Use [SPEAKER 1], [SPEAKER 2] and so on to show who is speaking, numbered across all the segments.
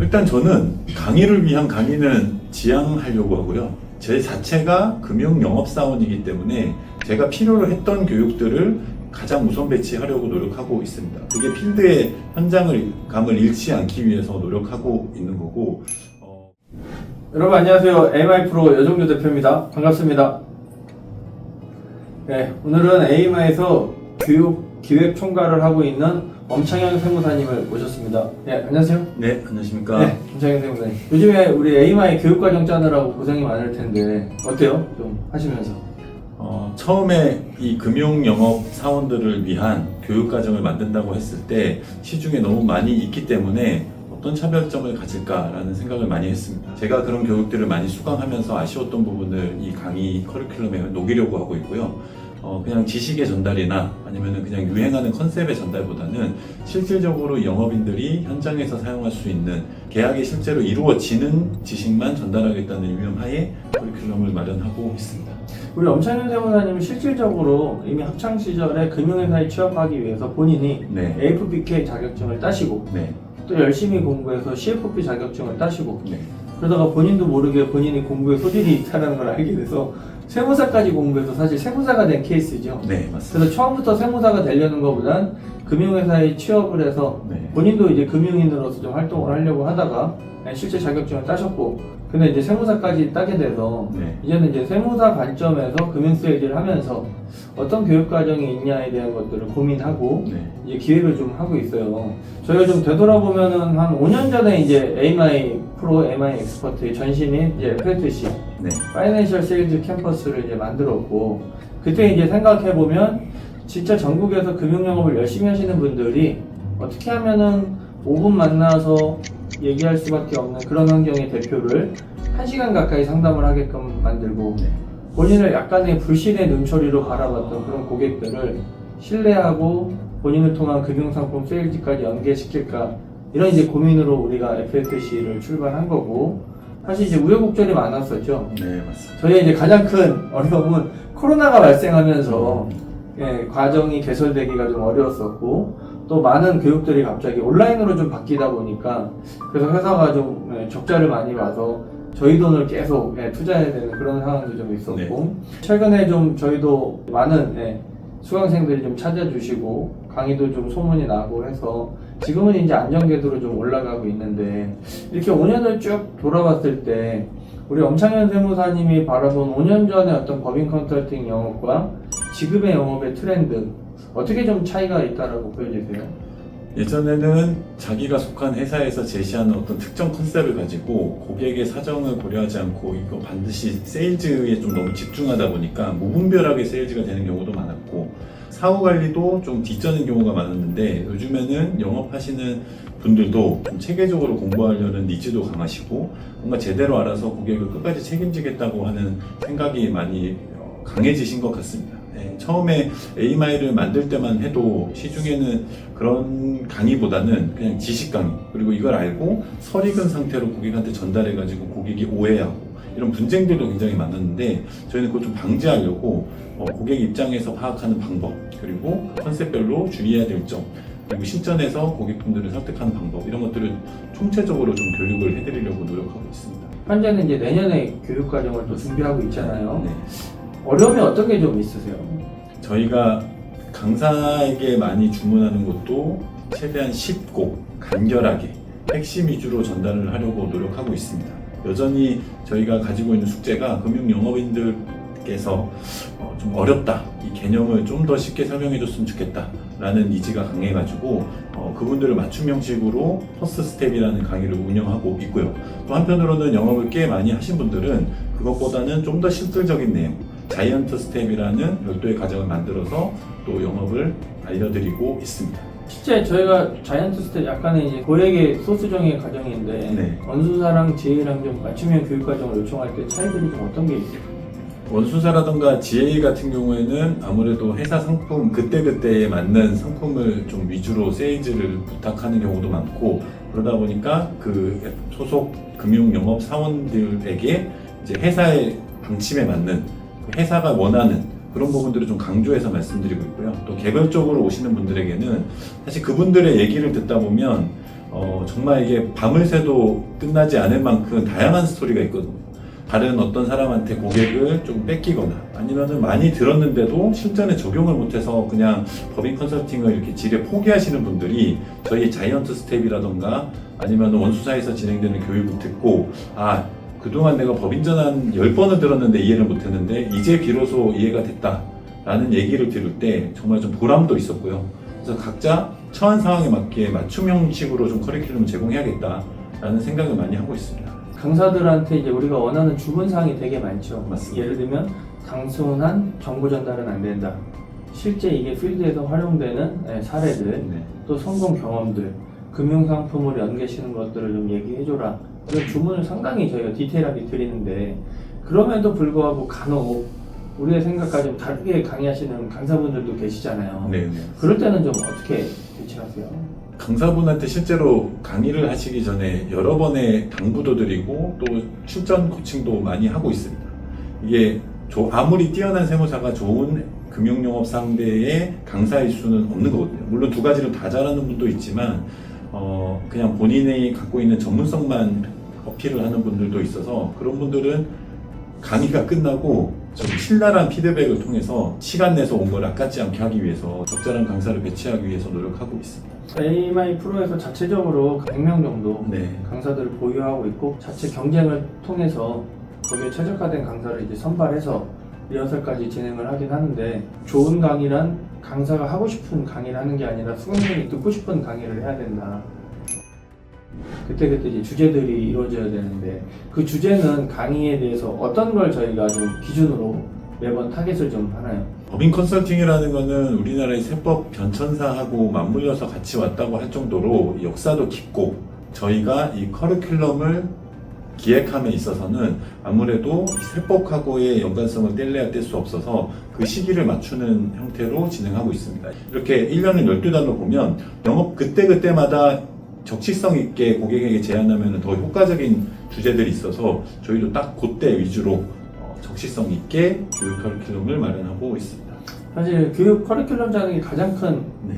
[SPEAKER 1] 일단 저는 강의를 위한 강의는 지양하려고 하고요. 제 자체가 금융 영업사원이기 때문에 제가 필요로 했던 교육들을 가장 우선 배치하려고 노력하고 있습니다. 그게 필드의 현장감을 잃지 않기 위해서 노력하고 있는 거고.
[SPEAKER 2] 여러분 안녕하세요. AMI 프로 여종조 대표입니다. 반갑습니다. 네, 오늘은 AMI에서 교육 기획 총괄을 하고 있는 엄창현 세무사님을 모셨습니다. 네, 안녕하세요.
[SPEAKER 1] 네, 안녕하십니까.
[SPEAKER 2] 네, 엄창현 세무사님. 요즘에 우리 AMI 교육과정 짜느라고 고생이 많을 텐데 어때요? 좀 하시면서.
[SPEAKER 1] 처음에 이 금융영업 사원들을 위한 교육과정을 만든다고 했을 때 시중에 너무 많이 있기 때문에 어떤 차별점을 가질까라는 생각을 많이 했습니다. 제가 그런 교육들을 많이 수강하면서 아쉬웠던 부분을 이 강의 커리큘럼에 녹이려고 하고 있고요. 그냥 지식의 전달이나 아니면 그냥 유행하는 컨셉의 전달보다는 실질적으로 영업인들이 현장에서 사용할 수 있는 계약이 실제로 이루어지는 지식만 전달하겠다는 유명하에 커리큘럼을 마련하고 있습니다.
[SPEAKER 2] 우리 엄창현 세무사님은 실질적으로 이미 학창 시절에 금융회사에 취업하기 위해서 본인이
[SPEAKER 1] 네.
[SPEAKER 2] AFBK 자격증을 따시고
[SPEAKER 1] 네.
[SPEAKER 2] 또 열심히 공부해서 CFP 자격증을 따시고
[SPEAKER 1] 네.
[SPEAKER 2] 그러다가 본인도 모르게 본인이 공부에 소질이 있다는 걸 알게 돼서 세무사까지 공부해서 사실 세무사가 된 케이스죠.
[SPEAKER 1] 네, 맞습니다.
[SPEAKER 2] 그래서 처음부터 세무사가 되려는 것보단 금융회사에 취업을 해서
[SPEAKER 1] 네.
[SPEAKER 2] 본인도 이제 금융인으로서 좀 활동을 하려고 하다가 실제 자격증을 따셨고 근데 이제 세무사까지 따게 돼서
[SPEAKER 1] 네.
[SPEAKER 2] 이제는 이제 세무사 관점에서 금융세일즈를 하면서 어떤 교육 과정이 있냐에 대한 것들을 고민하고
[SPEAKER 1] 네.
[SPEAKER 2] 이제 기획을 좀 하고 있어요. 저희가 좀 되돌아보면은 한 5년 전에 이제 AMI 프로 AMI 엑스퍼트의 전신인 이제 FLTC
[SPEAKER 1] 네.
[SPEAKER 2] 파이낸셜 세일즈 캠퍼스를 이제 만들었고 그때 이제 생각해 보면 진짜 전국에서 금융 영업을 열심히 하시는 분들이 어떻게 하면은 5분 만나서 얘기할 수밖에 없는 그런 환경의 대표를 1시간 가까이 상담을 하게끔 만들고
[SPEAKER 1] 네.
[SPEAKER 2] 본인을 약간의 불신의 눈초리로 바라봤던 그런 고객들을 신뢰하고 본인을 통한 금융상품 세일즈까지 연계시킬까 이런 이제 고민으로 우리가 FLTC를 출발한 거고 사실 이제 우여곡절이 많았었죠.
[SPEAKER 1] 네, 맞습니다.
[SPEAKER 2] 저희의 이제 가장 큰 어려움은 코로나가 발생하면서 과정이 개설되기가 좀 어려웠었고 또 많은 교육들이 갑자기 온라인으로 좀 바뀌다 보니까 그래서 회사가 좀 적자를 많이 봐서 저희 돈을 계속 투자해야 되는 그런 상황도 좀 있었고
[SPEAKER 1] 네.
[SPEAKER 2] 최근에 좀 저희도 많은 수강생들이 좀 찾아주시고 강의도 좀 소문이 나고 해서 지금은 이제 안정궤도로 좀 올라가고 있는데 이렇게 5년을 쭉 돌아봤을 때 우리 엄창현 세무사님이 바라본 5년 전의 어떤 법인 컨설팅 영업과 지금의 영업의 트렌드 어떻게 좀 차이가 있다라고 보여지세요?
[SPEAKER 1] 예전에는 자기가 속한 회사에서 제시하는 어떤 특정 컨셉을 가지고 고객의 사정을 고려하지 않고 이거 반드시 세일즈에 좀 너무 집중하다 보니까 무분별하게 세일즈가 되는 경우도 많았고 사후 관리도 좀 뒤쩌는 경우가 많았는데 요즘에는 영업하시는 분들도 좀 체계적으로 공부하려는 니즈도 강하시고 뭔가 제대로 알아서 고객을 끝까지 책임지겠다고 하는 생각이 많이 강해지신 것 같습니다. 처음에 AMI를 만들 때만 해도 시중에는 그런 강의보다는 그냥 지식 강의 그리고 이걸 알고 설익은 상태로 고객한테 전달해가지고 고객이 오해하고 이런 분쟁들도 굉장히 많았는데 저희는 그걸 좀 방지하려고 고객 입장에서 파악하는 방법 그리고 컨셉별로 주의해야 될 점 그리고 실전에서 고객분들을 설득하는 방법 이런 것들을 총체적으로 좀 교육을 해드리려고 노력하고 있습니다.
[SPEAKER 2] 현재는 이제 내년에 교육 과정을 또 준비하고 있잖아요.
[SPEAKER 1] 네.
[SPEAKER 2] 어려움이 어떤 게 좀 있으세요?
[SPEAKER 1] 저희가 강사에게 많이 주문하는 것도 최대한 쉽고 간결하게 핵심 위주로 전달을 하려고 노력하고 있습니다. 여전히 저희가 가지고 있는 숙제가 금융영업인들께서 좀 어렵다, 이 개념을 좀 더 쉽게 설명해 줬으면 좋겠다 라는 니즈가 강해가지고 그분들을 맞춤 형식으로 퍼스트 스텝이라는 강의를 운영하고 있고요. 또 한편으로는 영업을 꽤 많이 하신 분들은 그것보다는 좀 더 실질적인 내용 자이언트 스텝이라는 별도의 과정을 만들어서 또 영업을 알려드리고 있습니다.
[SPEAKER 2] 실제 저희가 자이언트 스텝 약간의 이제 고액의 소수정의 과정인데
[SPEAKER 1] 네.
[SPEAKER 2] 원수사랑 지혜랑 좀 맞춤형 교육 과정을 요청할 때 차이들이 좀 어떤 게 있어요?
[SPEAKER 1] 원수사라던가 GA 같은 경우에는 아무래도 회사 상품 그때그때에 맞는 상품을 좀 위주로 세일즈를 부탁하는 경우도 많고 그러다 보니까 그 소속 금융영업 사원들에게 이제 회사의 방침에 맞는 회사가 원하는 그런 부분들을 좀 강조해서 말씀드리고 있고요. 또 개별적으로 오시는 분들에게는 사실 그분들의 얘기를 듣다 보면 정말 이게 밤을 새도 끝나지 않을 만큼 다양한 스토리가 있거든요. 다른 어떤 사람한테 고객을 좀 뺏기거나 아니면은 많이 들었는데도 실전에 적용을 못해서 그냥 법인 컨설팅을 이렇게 지레 포기하시는 분들이 저희 자이언트 스텝이라던가 아니면 원수사에서 진행되는 교육을 듣고 그동안 내가 법인 전환 10번을 들었는데 이해를 못했는데 이제 비로소 이해가 됐다라는 얘기를 들을 때 정말 좀 보람도 있었고요. 그래서 각자 처한 상황에 맞게 맞춤 형식으로 좀 커리큘럼을 제공해야겠다라는 생각을 많이 하고 있습니다.
[SPEAKER 2] 강사들한테 이제 우리가 원하는 주문 사항이 되게 많죠.
[SPEAKER 1] 맞습니다.
[SPEAKER 2] 예를 들면 단순한 정보 전달은 안 된다. 실제 이게 필드에서 활용되는 사례들,
[SPEAKER 1] 네.
[SPEAKER 2] 또 성공 경험들, 금융 상품으로 연계시는 것들을 좀 얘기해줘라. 이런 주문을 상당히 저희가 디테일하게 드리는데 그럼에도 불구하고 간혹 우리의 생각과 좀 다르게 강의하시는 강사분들도 계시잖아요.
[SPEAKER 1] 네.
[SPEAKER 2] 그럴 때는 좀 어떻게 대처하세요?
[SPEAKER 1] 강사분한테 실제로 강의를 하시기 전에 여러 번의 당부도 드리고 또 실전 코칭도 많이 하고 있습니다. 이게 아무리 뛰어난 세무사가 좋은 금융영업 상대의 강사일 수는 없는 거거든요. 물론 두 가지를 다 잘하는 분도 있지만 그냥 본인이 갖고 있는 전문성만 어필을 하는 분들도 있어서 그런 분들은 강의가 끝나고 좀 신랄한 피드백을 통해서 시간 내서 온 걸 아깝지 않게 하기 위해서 적절한 강사를 배치하기 위해서 노력하고 있습니다.
[SPEAKER 2] AMI 프로에서 자체적으로 100명 정도
[SPEAKER 1] 네.
[SPEAKER 2] 강사들을 보유하고 있고 자체 경쟁을 통해서 거기에 최적화된 강사를 이제 선발해서 리허설까지 진행을 하긴 하는데 좋은 강의란 강사가 하고 싶은 강의를 하는 게 아니라 수강생이 듣고 싶은 강의를 해야 된다. 그때그때 이제 주제들이 이루어져야 되는데 그 주제는 강의에 대해서 어떤 걸 저희가 좀 기준으로 매번 타겟을 좀 하나요?
[SPEAKER 1] 법인 컨설팅이라는 거는 우리나라의 세법 변천사하고 맞물려서 같이 왔다고 할 정도로 역사도 깊고 저희가 이 커리큘럼을 기획함에 있어서는 아무래도 세법하고의 연관성을 뗄래야 뗄 수 없어서 그 시기를 맞추는 형태로 진행하고 있습니다. 이렇게 1년을 12달로 보면 영업 그때그때마다 적시성 있게 고객에게 제안하면 더 효과적인 주제들이 있어서 저희도 딱 그때 위주로 적시성 있게 교육 커리큘럼을 마련하고 있습니다.
[SPEAKER 2] 사실 교육 커리큘럼 짜는 게 가장 큰
[SPEAKER 1] 네.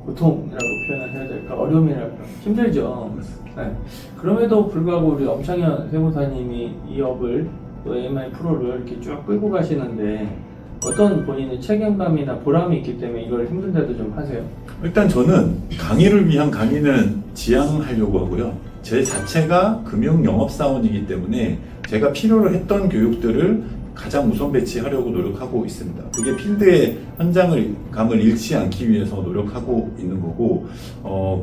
[SPEAKER 2] 고통이라고 표현을 해야 될까? 어려움이랄까? 힘들죠. 네. 그럼에도 불구하고 우리 엄창현 세무사님이 이 업을 또 AMI 프로를 이렇게 쭉 끌고 가시는데 어떤 본인의 책임감이나 보람이 있기 때문에 이걸 힘든데도 좀 하세요?
[SPEAKER 1] 일단 저는 강의를 위한 강의는 지양하려고 하고요. 제 자체가 금융 영업사원이기 때문에 제가 필요로 했던 교육들을 가장 우선 배치하려고 노력하고 있습니다. 그게 필드의 현장감을 잃지 않기 위해서 노력하고 있는 거고,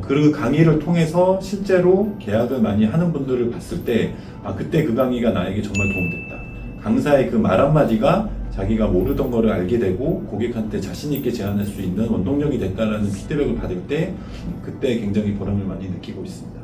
[SPEAKER 1] 그 강의를 통해서 실제로 계약을 많이 하는 분들을 봤을 때, 그때 그 강의가 나에게 정말 도움됐다. 강사의 그 말 한마디가 자기가 모르던 거를 알게 되고 고객한테 자신 있게 제안할 수 있는 원동력이 됐다라는 피드백을 받을 때 그때 굉장히 보람을 많이 느끼고 있습니다.